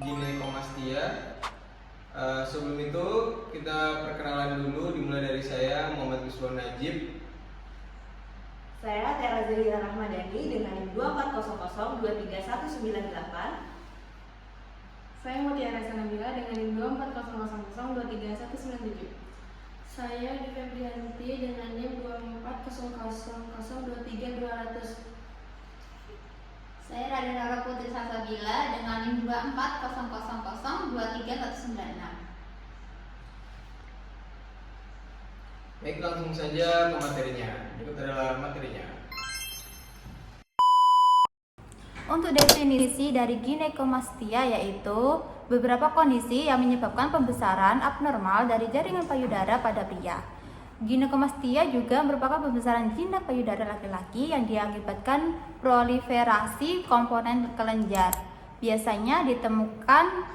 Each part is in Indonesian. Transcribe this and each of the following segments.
ginekomastia. Sebelum itu kita perkenalan dulu, dimulai dari saya Muhammad Misbah Najib. Saya Tera Zahira Rahmadani dengan NIM 240023198. Saya Mutiara Sanabila dengan NIM 24000239197. Saya Di Febrianti dengan NIM 240002300. Saya Radinara Putri Salsabila dengan NIM 24000239196. Baik, langsung saja ke materinya. Berikut adalah materinya. Untuk definisi dari ginekomastia yaitu beberapa kondisi yang menyebabkan pembesaran abnormal dari jaringan payudara pada pria. Ginekomastia juga merupakan pembesaran jinak payudara laki-laki yang diakibatkan proliferasi komponen kelenjar. Biasanya ditemukan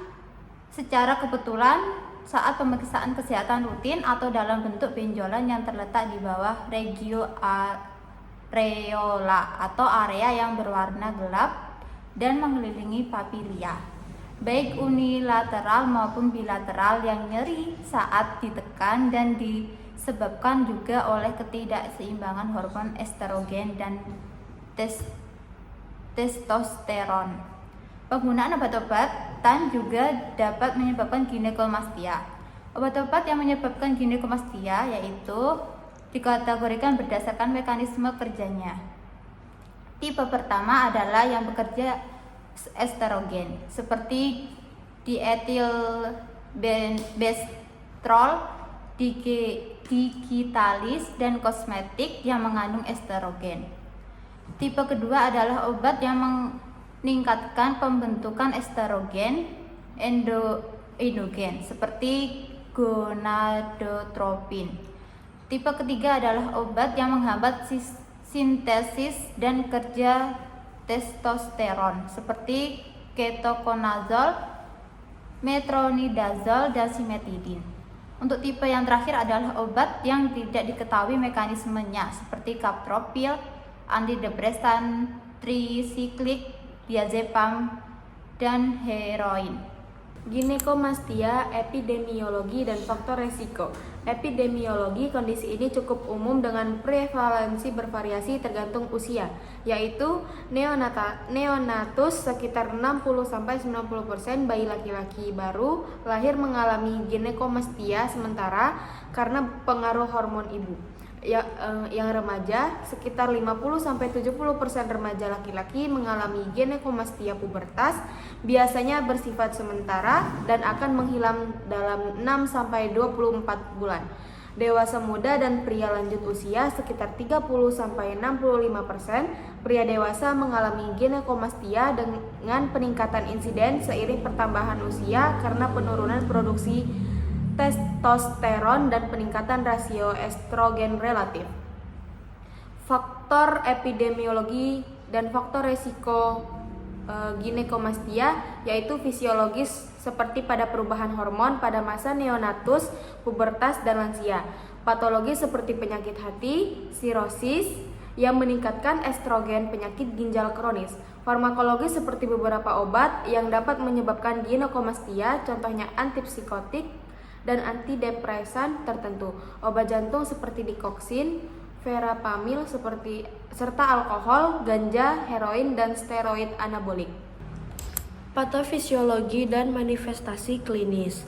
secara kebetulan saat pemeriksaan kesehatan rutin atau dalam bentuk benjolan yang terletak di bawah regio areola atau area yang berwarna gelap dan mengelilingi papilia, baik unilateral maupun bilateral, yang nyeri saat ditekan dan disebabkan juga oleh ketidakseimbangan hormon estrogen dan testosteron. Penggunaan obat-obatan juga dapat menyebabkan ginekomastia. Obat-obat yang menyebabkan ginekomastia yaitu dikategorikan berdasarkan mekanisme kerjanya. Tipe pertama adalah yang bekerja estrogen, seperti dietilbestrol, digitalis, dan kosmetik yang mengandung estrogen. Tipe kedua adalah obat yang meningkatkan pembentukan estrogen endogen seperti gonadotropin. Tipe ketiga adalah obat yang menghambat sintesis dan kerja testosteron seperti ketokonazol, metronidazol, dan simetidin. Untuk tipe yang terakhir adalah obat yang tidak diketahui mekanismenya seperti captopril, antidepresan, trisiklik, diazepam, dan heroin. Ginekomastia, epidemiologi, dan faktor resiko. Epidemiologi, kondisi ini cukup umum dengan prevalensi bervariasi tergantung usia, yaitu neonatus sekitar 60-90% bayi laki-laki baru lahir mengalami ginekomastia sementara karena pengaruh hormon ibu. Yang remaja, sekitar 50-70% remaja laki-laki mengalami ginekomastia pubertas, biasanya bersifat sementara dan akan menghilang dalam 6-24 bulan. Dewasa muda dan pria lanjut usia sekitar 30-65%. Pria dewasa mengalami ginekomastia dengan peningkatan insiden seiring pertambahan usia karena penurunan produksi testosteron dan peningkatan rasio estrogen relatif. Faktor epidemiologi dan faktor resiko ginekomastia yaitu fisiologis seperti pada perubahan hormon pada masa neonatus, pubertas, dan lansia. Patologis seperti penyakit hati, sirosis yang meningkatkan estrogen, penyakit ginjal kronis. Farmakologis seperti beberapa obat yang dapat menyebabkan ginekomastia, contohnya antipsikotik dan antidepresan tertentu. Obat jantung seperti dikoksin, verapamil serta alkohol, ganja, heroin, dan steroid anabolik. Patofisiologi dan manifestasi klinis.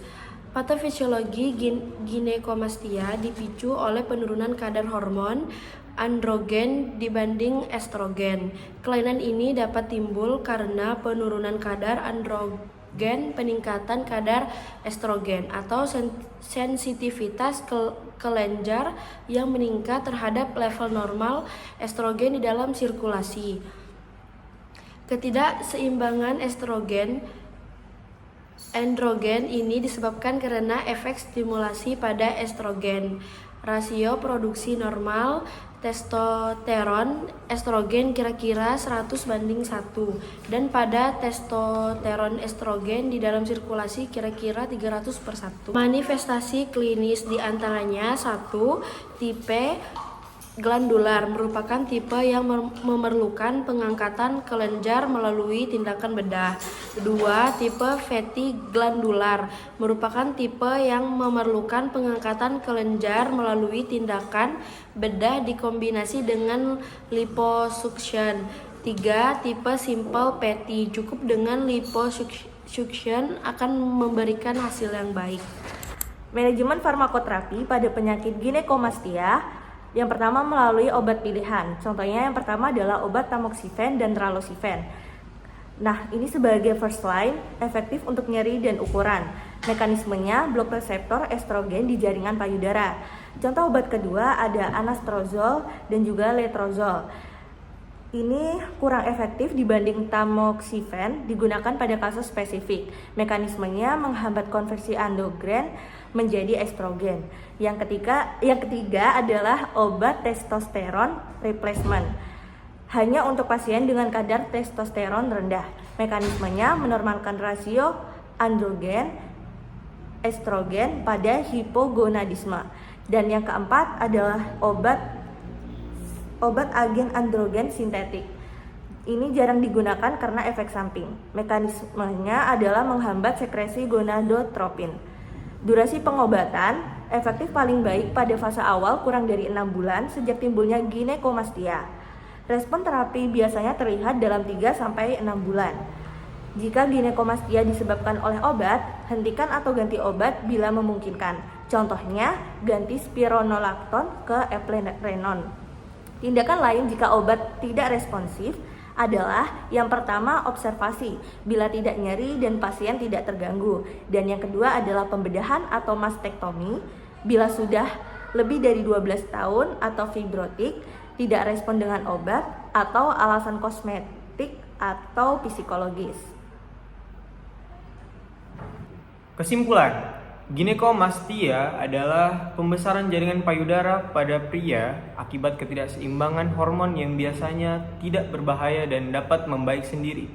Patofisiologi ginekomastia dipicu oleh penurunan kadar hormon androgen dibanding estrogen. Kelainan ini dapat timbul karena penurunan kadar androgen, peningkatan kadar estrogen, atau sensitivitas kelenjar yang meningkat terhadap level normal estrogen di dalam sirkulasi. Ketidakseimbangan androgen ini disebabkan karena efek stimulasi pada estrogen. Rasio produksi normal testosteron estrogen kira-kira 100:1 dan pada testosteron estrogen di dalam sirkulasi kira-kira 300/1. Manifestasi klinis diantaranya 1. Tipe glandular merupakan tipe yang memerlukan pengangkatan kelenjar melalui tindakan bedah. Kedua, tipe fatty glandular merupakan tipe yang memerlukan pengangkatan kelenjar melalui tindakan bedah dikombinasi dengan liposuction. Tiga, tipe simple fatty, cukup dengan liposuction akan memberikan hasil yang baik. Manajemen farmakoterapi pada penyakit ginekomastia yang pertama melalui obat pilihan. Contohnya yang pertama adalah obat tamoxifen dan ralosifen. Nah, ini sebagai first line, efektif untuk nyeri dan ukuran. Mekanismenya blok reseptor estrogen di jaringan payudara. Contoh obat kedua ada anastrozol dan juga letrozol. Ini kurang efektif dibanding tamoxifen, digunakan pada kasus spesifik. Mekanismenya menghambat konversi androgen menjadi estrogen. Yang ketiga adalah obat testosteron replacement. Hanya untuk pasien dengan kadar testosteron rendah. Mekanismenya menormalkan rasio androgen estrogen pada hipogonadisme. Dan yang keempat adalah obat agen androgen sintetik. Ini jarang digunakan karena efek samping. Mekanismenya adalah menghambat sekresi gonadotropin. Durasi pengobatan efektif paling baik pada fase awal kurang dari 6 bulan sejak timbulnya ginekomastia. Respon terapi biasanya terlihat dalam 3-6 bulan. Jika ginekomastia disebabkan oleh obat, hentikan atau ganti obat bila memungkinkan. Contohnya, ganti spironolakton ke eplerenone. Tindakan lain jika obat tidak responsif adalah yang pertama observasi bila tidak nyeri dan pasien tidak terganggu, dan yang kedua adalah pembedahan atau mastektomi bila sudah lebih dari 12 tahun atau fibrotik, tidak respon dengan obat atau alasan kosmetik atau psikologis. Kesimpulan, ginekomastia adalah pembesaran jaringan payudara pada pria akibat ketidakseimbangan hormon yang biasanya tidak berbahaya dan dapat membaik sendiri.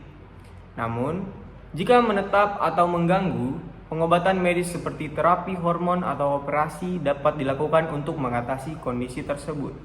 Namun, jika menetap atau mengganggu, pengobatan medis seperti terapi hormon atau operasi dapat dilakukan untuk mengatasi kondisi tersebut.